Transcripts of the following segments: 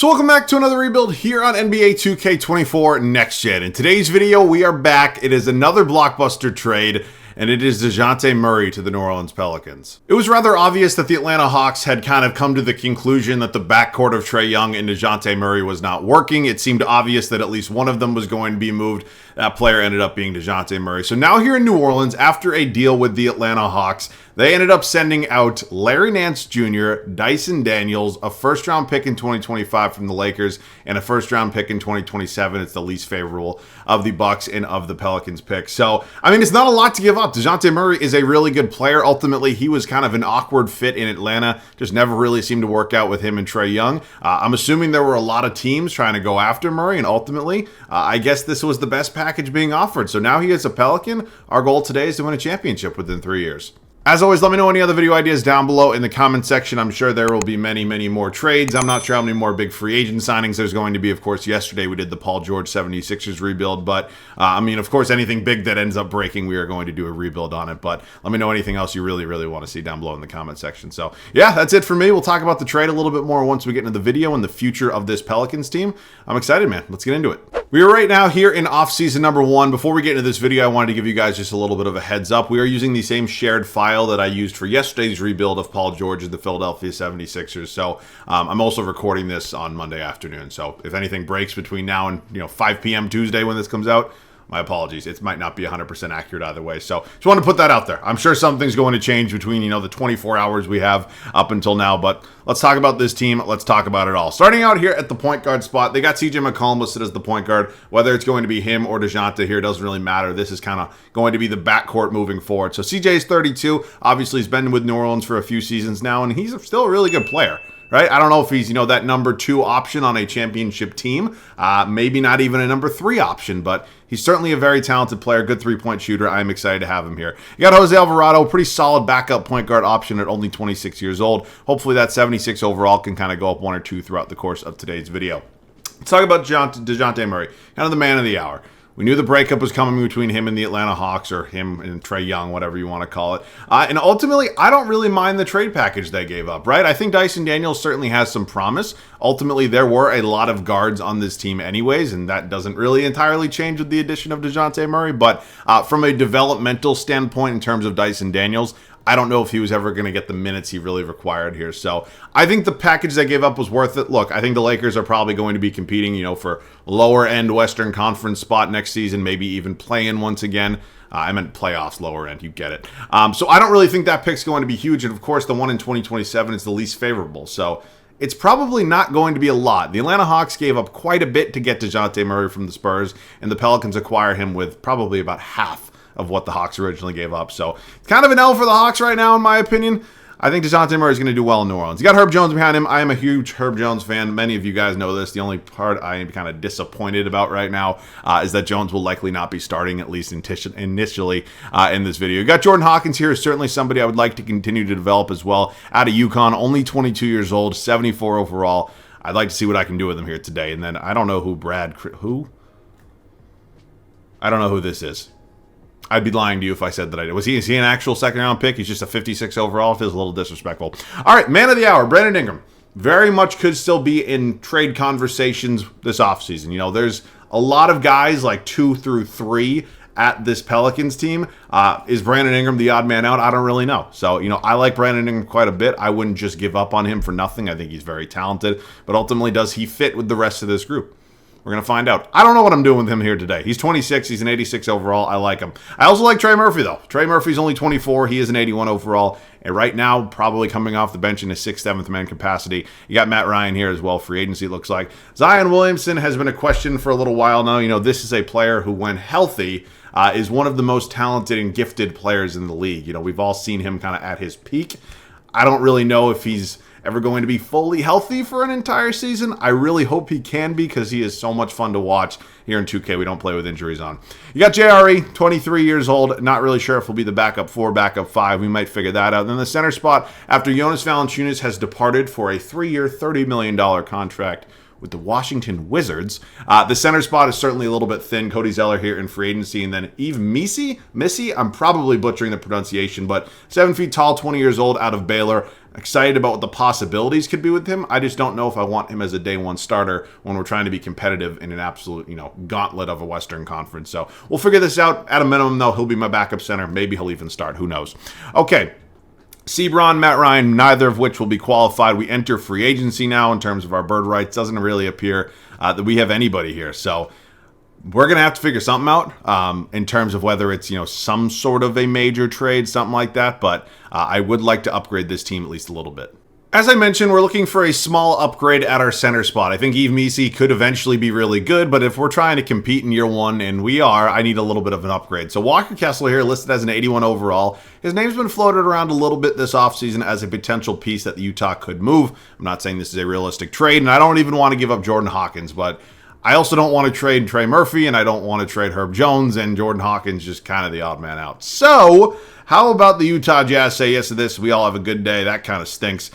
So welcome back to another rebuild here on NBA 2K24 Next Gen. In today's video, we are back. It is another blockbuster trade, and it is Dejounte Murray to the New Orleans Pelicans. It was rather obvious that the Atlanta Hawks had kind of come to the conclusion that the backcourt of Trae Young and Dejounte Murray was not working. It seemed obvious that at least one of them was going to be moved. That player ended up being Dejounte Murray. So now here in New Orleans, after a deal with the Atlanta Hawks, they ended up sending out Larry Nance Jr., Dyson Daniels, a first-round pick in 2025 from the Lakers, and a first-round pick in 2027. It's the least favorable of the Bucks and of the Pelicans picks. So, I mean, it's not a lot to give up. Dejounte Murray is a really good player. Ultimately, he was kind of an awkward fit in Atlanta. Just never really seemed to work out with him and Trae Young. I'm assuming there were a lot of teams trying to go after Murray, and ultimately, I guess this was the best package being offered. So now he is a Pelican. Our goal today is to win a championship within 3 years. As always, let me know any other video ideas down below in the comment section. I'm sure there will be many, many more trades. I'm not sure how many more big free agent signings there's going to be. Of course, yesterday we did the Paul George 76ers rebuild, but I mean, of course, anything big that ends up breaking, we are going to do a rebuild on it. But let me know anything else you really, really want to see down below in the comment section. So yeah, that's it for me. We'll talk about the trade a little bit more once we get into the video and the future of this Pelicans team. I'm excited, man. Let's get into it. We are right now here in off-season number 1. Before we get into this video, I wanted to give you guys just a little bit of a heads up. We are using the same shared file that I used for yesterday's rebuild of Paul George and the Philadelphia 76ers. So I'm also recording this on Monday afternoon. So if anything breaks between now and 5 p.m. Tuesday when this comes out, my apologies. It might not be 100% accurate either way. So just want to put that out there. I'm sure something's going to change between, the 24 hours we have up until now. But let's talk about this team. Let's talk about it all. Starting out here at the point guard spot, they got CJ McCollum listed as the point guard. Whether it's going to be him or Dejounte here doesn't really matter. This is kind of going to be the backcourt moving forward. So CJ is 32. Obviously, he's been with New Orleans for a few seasons now, and he's still a really good player. Right? I don't know if he's, that number 2 option on a championship team. Maybe not even a number 3 option, but he's certainly a very talented player, good three-point shooter. I'm excited to have him here. You got Jose Alvarado, pretty solid backup point guard option at only 26 years old. Hopefully that 76 overall can kind of go up 1 or 2 throughout the course of today's video. Let's talk about Dejounte Murray, kind of the man of the hour. We knew the breakup was coming between him and the Atlanta Hawks, or him and Trae Young, whatever you want to call it. And ultimately, I don't really mind the trade package they gave up, right? I think Dyson Daniels certainly has some promise. Ultimately, there were a lot of guards on this team anyways, and that doesn't really entirely change with the addition of Dejounte Murray. But from a developmental standpoint, in terms of Dyson Daniels, I don't know if he was ever going to get the minutes he really required here. So I think the package they gave up was worth it. Look, I think the Lakers are probably going to be competing, for lower end Western Conference spot next season, maybe even play-in once again. I meant playoffs, lower end. You get it. So I don't really think that pick's going to be huge. And of course, the one in 2027 is the least favorable. So it's probably not going to be a lot. The Atlanta Hawks gave up quite a bit to get Dejounte Murray from the Spurs, and the Pelicans acquire him with probably about half of what the Hawks originally gave up. So it's kind of an L for the Hawks right now, in my opinion. I think Dejounte Murray is going to do well in New Orleans. You got Herb Jones behind him. I am a huge Herb Jones fan. Many of you guys know this. The only part I am kind of disappointed about right now is that Jones will likely not be starting, at least initially in this video. You got Jordan Hawkins here. Certainly somebody I would like to continue to develop as well. Out of UConn, only 22 years old, 74 overall. I'd like to see what I can do with him here today. And then I don't know who I don't know who this is. I'd be lying to you if I said that I did. Is he an actual second-round pick? He's just a 56 overall. It feels a little disrespectful. All right, man of the hour, Brandon Ingram. Very much could still be in trade conversations this offseason. There's a lot of guys like 2 through 3 at this Pelicans team. Is Brandon Ingram the odd man out? I don't really know. So, I like Brandon Ingram quite a bit. I wouldn't just give up on him for nothing. I think he's very talented. But ultimately, does he fit with the rest of this group? We're going to find out. I don't know what I'm doing with him here today. He's 26. He's an 86 overall. I like him. I also like Trey Murphy, though. Trey Murphy's only 24. He is an 81 overall. And right now, probably coming off the bench in his 6th, 7th man capacity. You got Matt Ryan here as well. Free agency, it looks like. Zion Williamson has been a question for a little while now. This is a player who, when healthy, is one of the most talented and gifted players in the league. We've all seen him kind of at his peak. I don't really know if he's ever going to be fully healthy for an entire season. I really hope he can be, because he is so much fun to watch here in 2K. We don't play with injuries on. You got JRE, 23 years old. Not really sure if he'll be the backup 4, backup 5. We might figure that out. And then the center spot, after Jonas Valanciunas has departed for a 3-year, $30 million contract with the Washington Wizards. The center spot is certainly a little bit thin. Cody Zeller here in free agency, and then Yves Missy, I'm probably butchering the pronunciation, but 7 feet tall, 20 years old, out of Baylor. Excited about what the possibilities could be with him. I just don't know if I want him as a day one starter when we're trying to be competitive in an absolute, gauntlet of a Western Conference. So we'll figure this out. At a minimum, though, he'll be my backup center. Maybe he'll even start. Who knows? Okay. Sebron, Matt Ryan, neither of which will be qualified. We enter free agency now in terms of our bird rights. Doesn't really appear that we have anybody here. So we're going to have to figure something out in terms of whether it's, some sort of a major trade, something like that. But I would like to upgrade this team at least a little bit. As I mentioned, we're looking for a small upgrade at our center spot. I think Yves Missy could eventually be really good, but if we're trying to compete in year one, and we are, I need a little bit of an upgrade. So Walker Kessler here, listed as an 81 overall. His name's been floated around a little bit this offseason as a potential piece that Utah could move. I'm not saying this is a realistic trade, and I don't even want to give up Jordan Hawkins, but I also don't want to trade Trey Murphy, and I don't want to trade Herb Jones, and Jordan Hawkins just kind of the odd man out. So how about the Utah Jazz say yes to this? We all have a good day. That kind of stinks.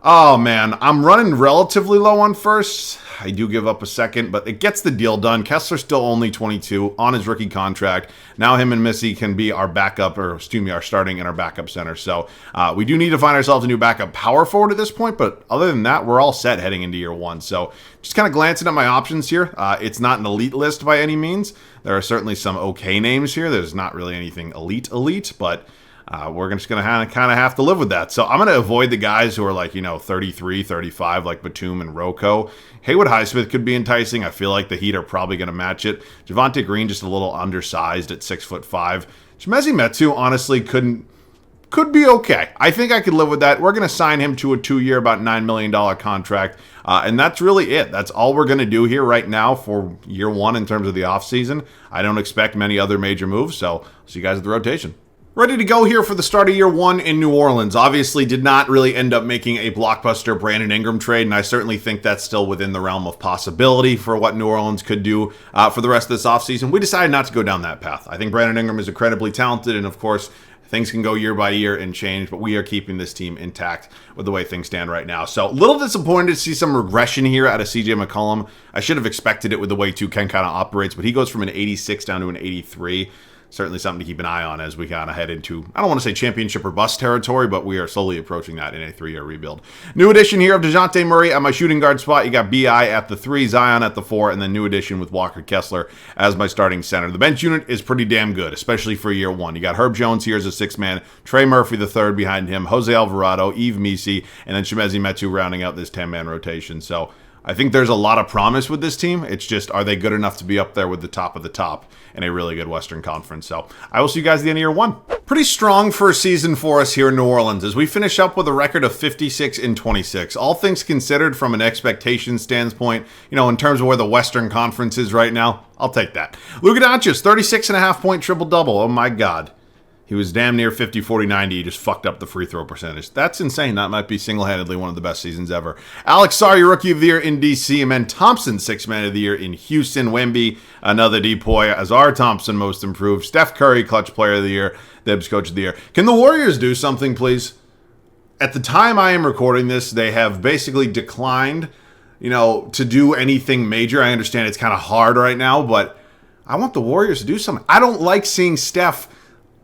Oh, man, I'm running relatively low on firsts. I do give up a second, but it gets the deal done. Kessler's still only 22 on his rookie contract. Now him and Missy can be our backup, our starting and our backup center. So we do need to find ourselves a new backup power forward at this point, but other than that, we're all set heading into year one. So just kind of glancing at my options here. It's not an elite list by any means. There are certainly some okay names here. There's not really anything elite, but we're just going to kind of have to live with that. So I'm going to avoid the guys who are like, 33, 35, like Batum and Rocco. Haywood Highsmith could be enticing. I feel like the Heat are probably going to match it. Javonte Green just a little undersized at 6'5". Chimezie Metu honestly could be okay. I think I could live with that. We're going to sign him to a 2-year, about $9 million contract. And that's really it. That's all we're going to do here right now for year one in terms of the offseason. I don't expect many other major moves. So see you guys at the rotation. Ready to go here for the start of year one in New Orleans. Obviously did not really end up making a blockbuster Brandon Ingram trade, and I certainly think that's still within the realm of possibility for what New Orleans could do for the rest of this offseason. We decided not to go down that path. I think Brandon Ingram is incredibly talented, and of course, things can go year by year and change, but we are keeping this team intact with the way things stand right now. So a little disappointed to see some regression here out of CJ McCollum. I should have expected it with the way 2K kind of operates, but he goes from an 86 down to an 83. Certainly something to keep an eye on as we kind of head into, I don't want to say championship or bust territory, but we are slowly approaching that in a 3-year rebuild. New addition here of Dejounte Murray at my shooting guard spot. You got B.I. at the 3, Zion at the 4, and then new addition with Walker Kessler as my starting center. The bench unit is pretty damn good, especially for year one. You got Herb Jones here as a 6-man, Trey Murphy the 3rd behind him, Jose Alvarado, Yves Missy, and then Chimezie Metu rounding out this 10-man rotation. So I think there's a lot of promise with this team. It's just, are they good enough to be up there with the top of the top in a really good Western Conference? So I will see you guys at the end of year one. Pretty strong first season for us here in New Orleans as we finish up with a record of 56-26. All things considered from an expectation standpoint, in terms of where the Western Conference is right now, I'll take that. Luka Doncic, 36.5-point triple-double. Oh my God. He was damn near 50, 40, 90. He just fucked up the free throw percentage. That's insane. That might be single-handedly one of the best seasons ever. Alex Sarri, Rookie of the Year in D.C. Amen Thompson, 6th Man of the Year in Houston. Wemby, another Depoy. Azar Thompson, Most Improved. Steph Curry, Clutch Player of the Year. Debs, Coach of the Year. Can the Warriors do something, please? At the time I am recording this, they have basically declined, to do anything major. I understand it's kind of hard right now, but I want the Warriors to do something. I don't like seeing Steph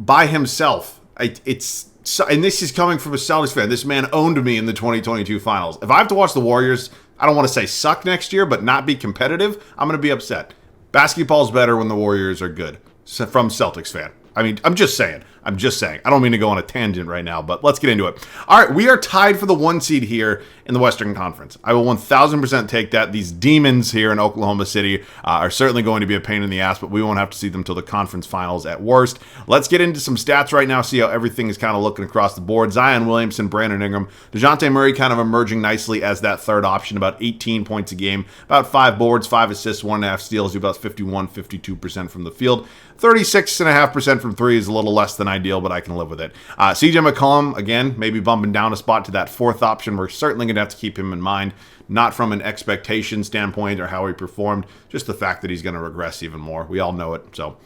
by himself. And this is coming from a Celtics fan. This man owned me in the 2022 finals. If I have to watch the Warriors, I don't want to say suck next year, but not be competitive, I'm going to be upset. Basketball's better when the Warriors are good. From Celtics fan. I mean, I'm just saying. I don't mean to go on a tangent right now, but let's get into it. All right, we are tied for the 1 seed here in the Western Conference. I will 1,000% take that. These demons here in Oklahoma City are certainly going to be a pain in the ass, but we won't have to see them till the conference finals at worst. Let's get into some stats right now, see how everything is kind of looking across the board. Zion Williamson, Brandon Ingram, Dejounte Murray kind of emerging nicely as that third option, about 18 points a game, about 5 boards, 5 assists, 1.5 steals, about 52% from the field. 36.5% from 3 is a little less than ideal, but I can live with it. CJ McCollum, again, maybe bumping down a spot to that 4th option. We're certainly going to have to keep him in mind, not from an expectation standpoint or how he performed, just the fact that he's going to regress even more. We all know it, so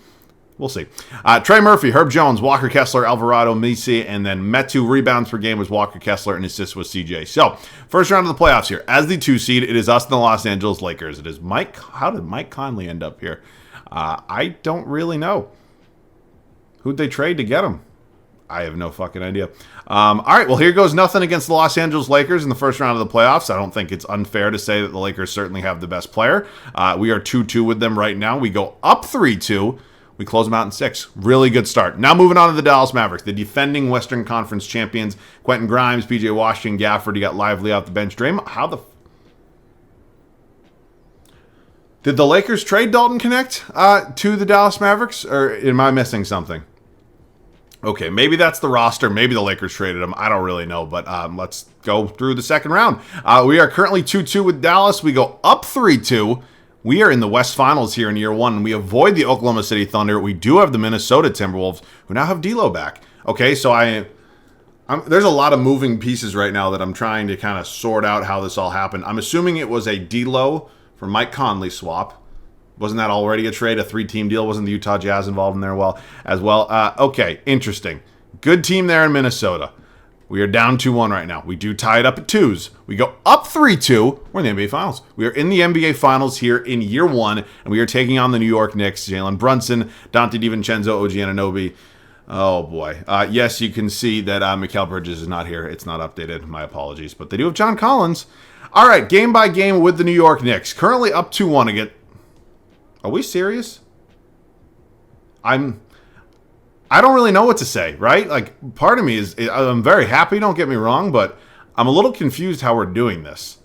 We'll see. Trey Murphy, Herb Jones, Walker Kessler, Alvarado, Misi, and then Metu rebounds per game was Walker Kessler and assists was CJ. So, first round of the playoffs here. As the 2 seed, it is us and the Los Angeles Lakers. It is Mike. How did Mike Conley end up here? I don't really know. Who'd they trade to get him? I have no fucking idea. All right, well, here goes nothing against the Los Angeles Lakers in the first round of the playoffs. I don't think it's unfair to say that the Lakers certainly have the best player. We are 2-2 with them right now. We go up 3-2. We close them out in 6. Really good start. Now moving on to the Dallas Mavericks, the defending Western Conference champions. Quentin Grimes, PJ Washington, Gafford. You got Lively off the bench. How did the Lakers trade Dalton Connect to the Dallas Mavericks? Or am I missing something? Okay, maybe that's the roster. Maybe the Lakers traded him. I don't really know, but let's go through the second round. We are currently 2-2 with Dallas. We go up 3-2. We are in the West Finals here in year 1. We avoid the Oklahoma City Thunder. We do have the Minnesota Timberwolves, who now have D'Lo back. Okay, so there's a lot of moving pieces right now that I'm trying to kind of sort out how this all happened. I'm assuming it was a D'Lo for Mike Conley swap. Wasn't that already a trade, a 3-team deal? Wasn't the Utah Jazz involved in there as well? Okay, interesting. Good team there in Minnesota. We are down 2-1 right now. We do tie it up at 2s. We go up 3-2. We're in the NBA Finals. We are in the NBA Finals here in year 1, and we are taking on the New York Knicks. Jalen Brunson, Dante DiVincenzo, OG Anunoby. Oh, boy. Yes, you can see that Mikal Bridges is not here. It's not updated. My apologies. But they do have John Collins. All right, game by game with the New York Knicks. Currently up 2-1 again. Are we serious? I don't really know what to say, right? Like, part of me I'm very happy, don't get me wrong, but I'm a little confused how we're doing this.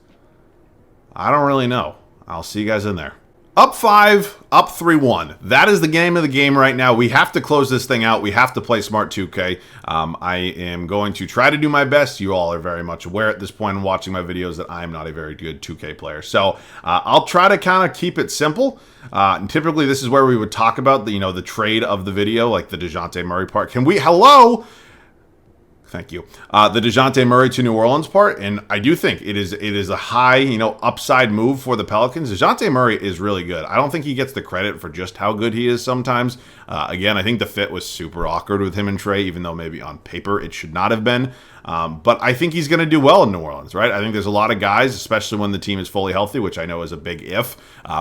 I don't really know. I'll see you guys in there. Up 5, up 3-1. That is the game of the game right now. We have to close this thing out. We have to play Smart 2K. I am going to try to do my best. You all are very much aware at this point in watching my videos that I am not a very good 2K player. So I'll try to kind of keep it simple. And typically, this is where we would talk about the trade of the video, like the Dejounte Murray part. Hello? Thank you. The Dejounte Murray to New Orleans part, and I do think it is a high, upside move for the Pelicans. Dejounte Murray is really good. I don't think he gets the credit for just how good he is sometimes. Again, I think the fit was super awkward with him and Trey, even though maybe on paper it should not have been. But I think he's going to do well in New Orleans, right? I think there's a lot of guys, especially when the team is fully healthy, which I know is a big if,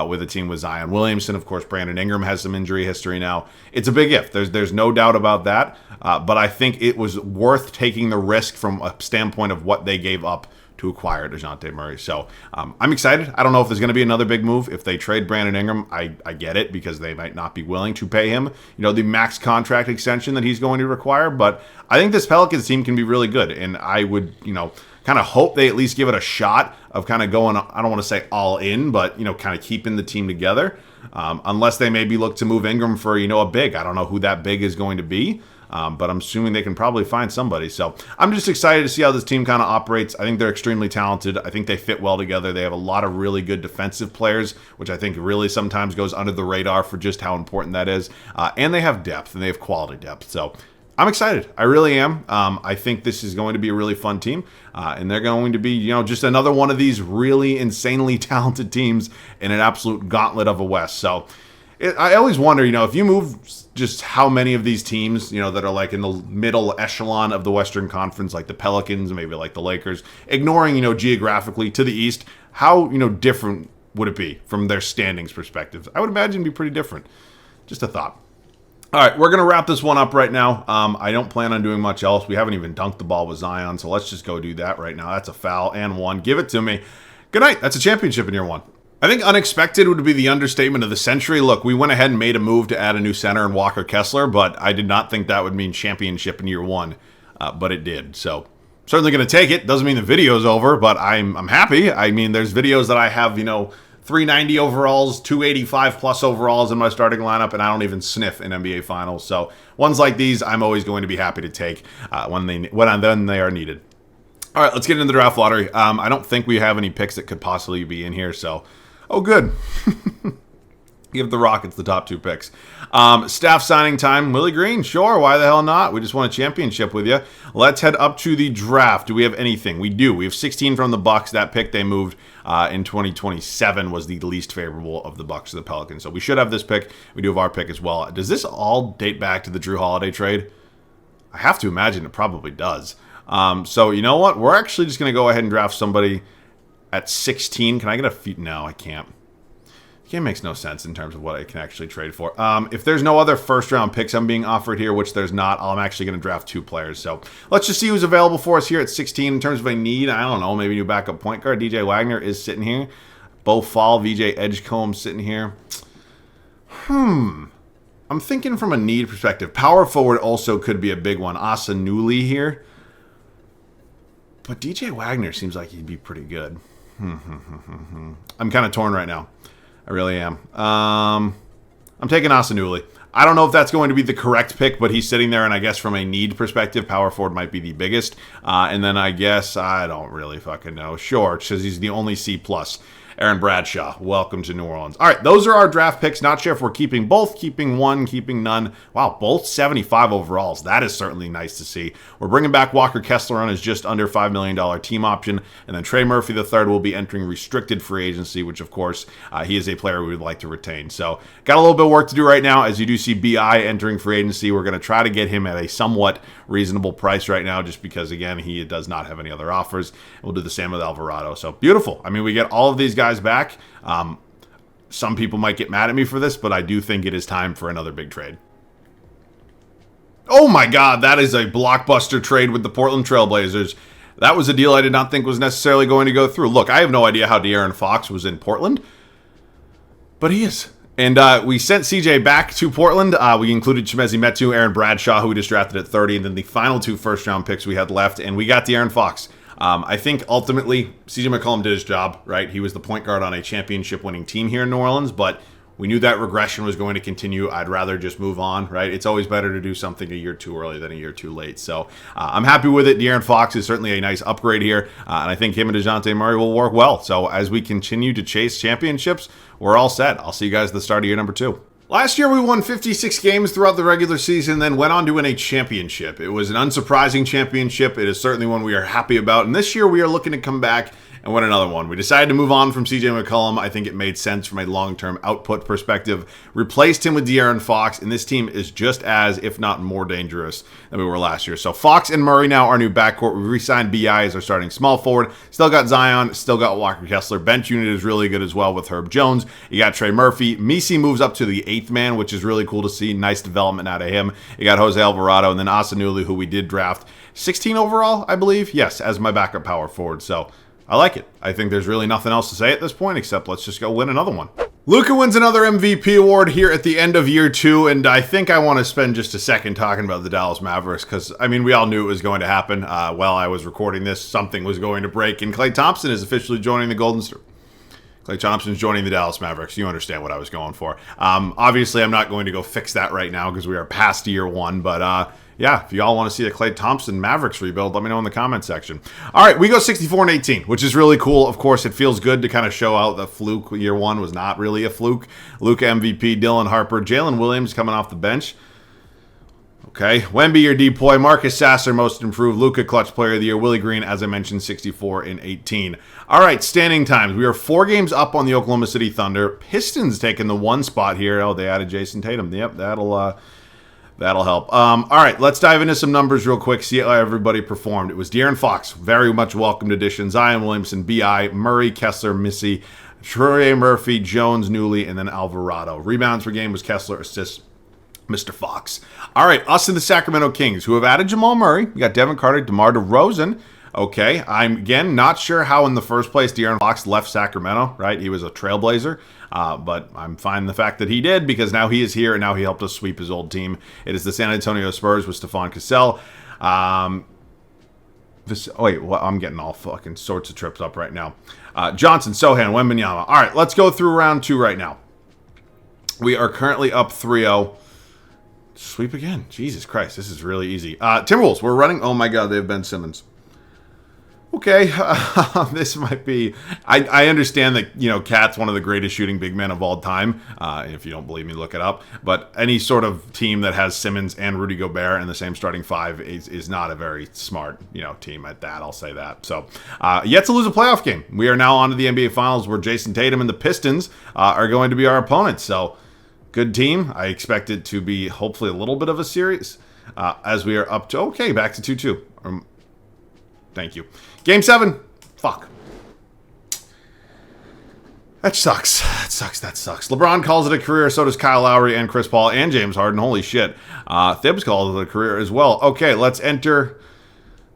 with a team with Zion Williamson. Of course, Brandon Ingram has some injury history now. It's a big if. There's no doubt about that. But I think it was worth taking the risk from a standpoint of what they gave up to acquire Dejounte Murray. So I'm excited. I don't know if there's going to be another big move. If they trade Brandon Ingram, I get it, because they might not be willing to pay him, the max contract extension that he's going to require. But I think this Pelicans team can be really good. And I would, kind of hope they at least give it a shot of kind of going, I don't want to say all in, but, kind of keeping the team together. Unless they maybe look to move Ingram for, a big. I don't know who that big is going to be. But I'm assuming they can probably find somebody. So I'm just excited to see how this team kind of operates. I think they're extremely talented. I think they fit well together. They have a lot of really good defensive players, which I think really sometimes goes under the radar for just how important that is. And they have depth, and they have quality depth. So I'm excited. I really am. I think this is going to be a really fun team. And they're going to be, just another one of these really insanely talented teams in an absolute gauntlet of a West. So I always wonder, if you move just how many of these teams, that are like in the middle echelon of the Western Conference, like the Pelicans, maybe like the Lakers, ignoring, geographically to the East, how, different would it be from their standings perspective? I would imagine it'd be pretty different. Just a thought. All right, we're going to wrap this one up right now. I don't plan on doing much else. We haven't even dunked the ball with Zion, so let's just go do that right now. That's a foul and 1. Give it to me. Good night. That's a championship in year 1. I think unexpected would be the understatement of the century. Look, we went ahead and made a move to add a new center in Walker Kessler, but I did not think that would mean championship in year 1, but it did. So certainly going to take it. Doesn't mean the video's over, but I'm happy. I mean, there's videos that I have, 390 overalls, 285 plus overalls in my starting lineup, and I don't even sniff in NBA Finals. So ones like these, I'm always going to be happy to take when they are needed. All right, let's get into the draft lottery. I don't think we have any picks that could possibly be in here, so... Oh, good. Give the Rockets the top 2 picks. Staff signing time. Willie Green, sure. Why the hell not? We just won a championship with you. Let's head up to the draft. Do we have anything? We do. We have 16 from the Bucks. That pick they moved in 2027 was the least favorable of the Bucks to the Pelicans. So we should have this pick. We do have our pick as well. Does this all date back to the Drew Holiday trade? I have to imagine it probably does. So you know what? We're actually just going to go ahead and draft somebody at 16. Can I get a... No, I can't. Game makes no sense in terms of what I can actually trade for. If there's no other first-round picks I'm being offered here, which there's not, I'm actually going to draft 2 players. So let's just see who's available for us here at 16 in terms of a need. I don't know, maybe new backup point guard. DJ Wagner is sitting here. Bo Fall, VJ Edgecombe sitting here. I'm thinking from a need perspective. Power forward also could be a big one. Asa Newley here. But DJ Wagner seems like he'd be pretty good. I'm kind of torn right now. I really am. I'm taking Asanuli. I don't know if that's going to be the correct pick, but he's sitting there, and I guess from a need perspective, power forward might be the biggest. And then I guess, I don't really fucking know. Sure, because he's the only C+. Aaron Bradshaw, welcome to New Orleans. All right, those are our draft picks. Not sure if we're keeping both, keeping one, keeping none. Wow, both 75 overalls. That is certainly nice to see. We're bringing back Walker Kessler on his just under $5 million team option. And then Trey Murphy III will be entering restricted free agency, which, of course, he is a player we would like to retain. So got a little bit of work to do right now. As you do see BI entering free agency, we're going to try to get him at a somewhat reasonable price right now just because, again, he does not have any other offers. We'll do the same with Alvarado. So beautiful. I mean, we get all of these guys back. Some people might get mad at me for this, but I do think it is time for another big trade. Oh my God, that is a blockbuster trade with the Portland Trailblazers. That was a deal I did not think was necessarily going to go through. Look, I have no idea how De'Aaron Fox was in Portland, but he is. And we sent CJ back to Portland. We included Chimezie Metu, Aaron Bradshaw, who we just drafted at 30, and then the final 2 first-round picks we had left, and we got De'Aaron Fox. I think ultimately CJ McCollum did his job, right? He was the point guard on a championship-winning team here in New Orleans, but we knew that regression was going to continue. I'd rather just move on, right? It's always better to do something a year too early than a year too late. So I'm happy with it. De'Aaron Fox is certainly a nice upgrade here, and I think him and Dejounte Murray will work well. So as we continue to chase championships, we're all set. I'll see you guys at the start of year number 2. Last year, we won 56 games throughout the regular season, then went on to win a championship. It was an unsurprising championship. It is certainly one we are happy about. And this year, we are looking to come back and win another one. We decided to move on from CJ McCollum. I think it made sense from a long-term output perspective. Replaced him with De'Aaron Fox, and this team is just as, if not more dangerous than we were last year. So Fox and Murray now our new backcourt. We re-signed BI as our starting small forward. Still got Zion, still got Walker Kessler. Bench unit is really good as well with Herb Jones. You got Trey Murphy. Misi moves up to the 8th man, which is really cool to see. Nice development out of him. You got Jose Alvarado, and then Asanuli, who we did draft 16 overall, I believe. Yes, as my backup power forward. So I like it. I think there's really nothing else to say at this point except let's just go win another one. Luka wins another MVP award here at the end of year 2, and I think I want to spend just a second talking about the Dallas Mavericks because, I mean, we all knew it was going to happen. While I was recording this, something was going to break, and Klay Thompson is officially joining the Golden State. Klay Thompson's joining the Dallas Mavericks. You understand what I was going for. Obviously, I'm not going to go fix that right now because we are past year 1, but yeah, if y'all want to see a Klay Thompson Mavericks rebuild, let me know in the comment section. All right, we go 64-18, which is really cool. Of course, it feels good to kind of show out that fluke year 1 was not really a fluke. Luka MVP, Dylan Harper, Jalen Williams coming off the bench. Okay, Wemby, your DPOY, Marcus Sasser, most improved, Luka, clutch player of the year, Willie Green, as I mentioned, 64-18. All right, standing times. We are 4 games up on the Oklahoma City Thunder. Pistons taking the 1 spot here. Oh, they added Jason Tatum. Yep, that'll help. All right, let's dive into some numbers real quick, see how everybody performed. It was De'Aaron Fox, very much welcomed addition. Zion Williamson, B.I., Murray, Kessler, Missy, Trey Murphy, Jones, Newley, and then Alvarado. Rebounds per game was Kessler, assists Mr. Fox. All right, us and the Sacramento Kings, who have added Jamal Murray. We got Devin Carter, DeMar DeRozan. Okay, I'm, again, not sure how in the first place De'Aaron Fox left Sacramento, right? He was a trailblazer, but I'm fine with the fact that he did because now he is here and now he helped us sweep his old team. It is the San Antonio Spurs with Stephon Cassell. I'm getting all fucking sorts of trips up right now. Johnson, Sohan, Wembanyama. All right, let's go through round 2 right now. We are currently up 3-0. Sweep again. Jesus Christ, this is really easy. Timberwolves, we're running. Oh my God, they have Ben Simmons. Okay, this might be. I understand that, you know, Cat's one of the greatest shooting big men of all time. If you don't believe me, look it up. But any sort of team that has Simmons and Rudy Gobert in the same starting five is not a very smart, you know, team at that. I'll say that. So, yet to lose a playoff game. We are now on to the NBA Finals, where Jason Tatum and the Pistons are going to be our opponents. So, good team. I expect it to be hopefully a little bit of a series as we are up to. Okay, back to 2-2. Thank you. Game 7. Fuck. That sucks. That sucks. LeBron calls it a career. So does Kyle Lowry and Chris Paul and James Harden. Holy shit. Thibs calls it a career as well. Okay, let's enter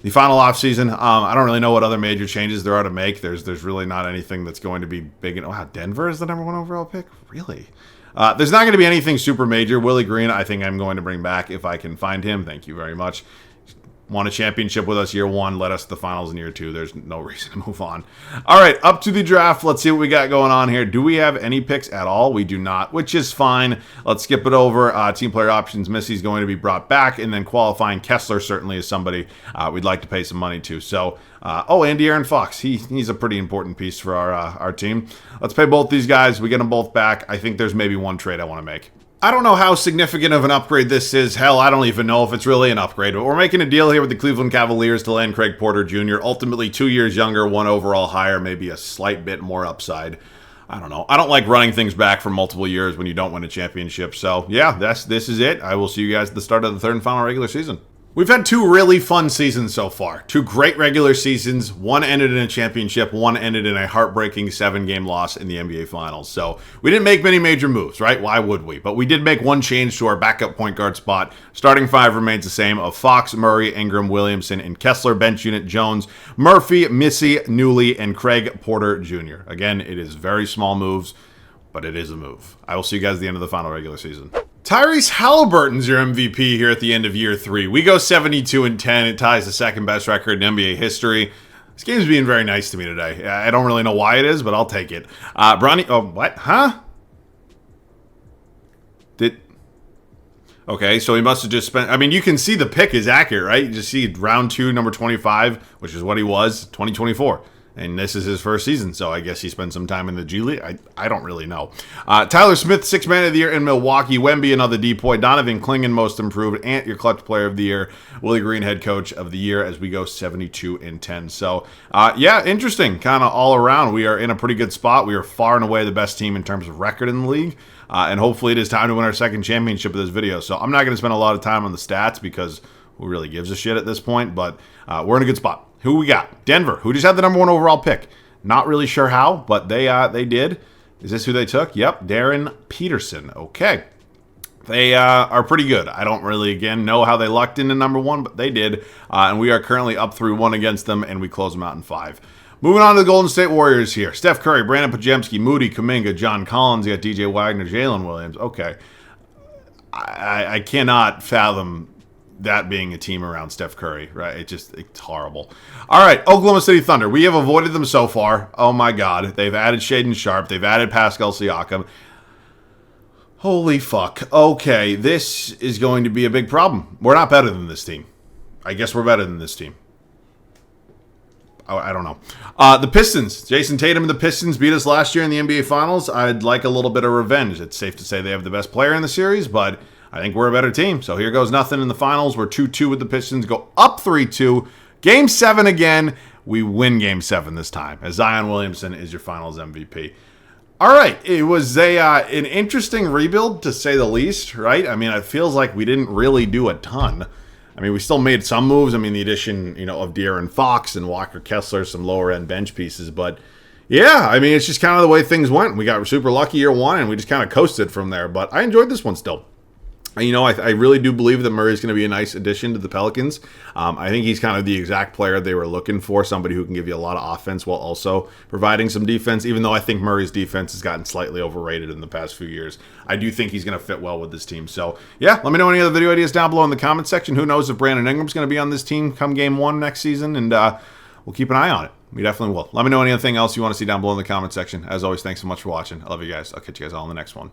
the final offseason. I don't really know what other major changes there are to make. There's really not anything that's going to be big. Wow, Denver is the #1 overall pick? Really? There's not going to be anything super major. Willie Green, I think I'm going to bring back if I can find him. Thank you very much. Won a championship with us year 1, led us to the finals in year 2. There's no reason to move on. All right, up to the draft. Let's see what we got going on here. Do we have any picks at all? We do not, which is fine. Let's skip it over. Team player options, Missy's going to be brought back, and then qualifying Kessler certainly is somebody we'd like to pay some money to. So, and De'Aaron Fox. He's a pretty important piece for our team. Let's pay both these guys. We get them both back. I think there's maybe one trade I want to make. I don't know how significant of an upgrade this is. Hell, I don't even know if it's really an upgrade. But we're making a deal here with the Cleveland Cavaliers to land Craig Porter Jr. Ultimately, 2 years younger, 1 overall higher, maybe a slight bit more upside. I don't know. I don't like running things back for multiple years when you don't win a championship. So, yeah, this is it. I will see you guys at the start of the 3rd and final regular season. We've had 2 really fun seasons so far. 2 great regular seasons. One ended in a championship. One ended in a heartbreaking 7-game loss in the NBA Finals. So we didn't make many major moves, right? Why would we? But we did make one change to our backup point guard spot. Starting 5 remains the same of Fox, Murray, Ingram, Williamson, and Kessler. Bench unit, Jones, Murphy, Missy, Newley, and Craig Porter Jr. Again, it is very small moves, but it is a move. I will see you guys at the end of the final regular season. Tyrese Halliburton's your MVP here at the end of year 3. We go 72-10. It ties the 2nd best record in NBA history. This game's being very nice to me today. I don't really know why it is, but I'll take it. Bronny, oh, what? Huh? Okay, so he must have just spent, I mean, you can see the pick is accurate, right? You just see round 2, number 25, which is what he was, 2024. And this is his first season, so I guess he spent some time in the G League. I don't really know. Tyler Smith, 6th man of the year in Milwaukee. Wemby, another depoy. Donovan Clingan, most improved. Ant, your clutch player of the year. Willie Green, head coach of the year, as we go 72-10. So, yeah, interesting. Kind of all around. We are in a pretty good spot. We are far and away the best team in terms of record in the league. And hopefully it is time to win our 2nd championship of this video. So I'm not going to spend a lot of time on the stats because who really gives a shit at this point. But we're in a good spot. Who we got? Denver, who just had the #1 overall pick. Not really sure how, but they did. Is this who they took? Yep, Darren Peterson. Okay. They are pretty good. I don't really, again, know how they lucked into #1, but they did. And we are currently up 3-1 against them, and we close them out in 5. Moving on to the Golden State Warriors here. Steph Curry, Brandon Pajemski, Moody, Kuminga, John Collins. You got DJ Wagner, Jalen Williams. Okay. I cannot fathom that being a team around Steph Curry, right? It's horrible. All right, Oklahoma City Thunder. We have avoided them so far. Oh my God. They've added Shaedon Sharpe. They've added Pascal Siakam. Holy fuck. Okay, this is going to be a big problem. We're not better than this team. I guess we're better than this team. I don't know. The Pistons. Jason Tatum and the Pistons beat us last year in the NBA Finals. I'd like a little bit of revenge. It's safe to say they have the best player in the series, but I think we're a better team. So here goes nothing in the finals. We're 2-2 with the Pistons. Go up 3-2. Game 7 again. We win Game 7 this time, as Zion Williamson is your finals MVP. All right. It was an interesting rebuild, to say the least, right? I mean, it feels like we didn't really do a ton. I mean, we still made some moves. I mean, the addition, of De'Aaron Fox and Walker Kessler, some lower-end bench pieces. But, yeah, I mean, it's just kind of the way things went. We got super lucky year 1, and we just kind of coasted from there. But I enjoyed this one still. I really do believe that Murray's going to be a nice addition to the Pelicans. I think he's kind of the exact player they were looking for, somebody who can give you a lot of offense while also providing some defense, even though I think Murray's defense has gotten slightly overrated in the past few years. I do think he's going to fit well with this team. So, yeah, let me know any other video ideas down below in the comment section. Who knows if Brandon Ingram's going to be on this team come Game 1 next season, and we'll keep an eye on it. We definitely will. Let me know anything else you want to see down below in the comment section. As always, thanks so much for watching. I love you guys. I'll catch you guys all in the next one.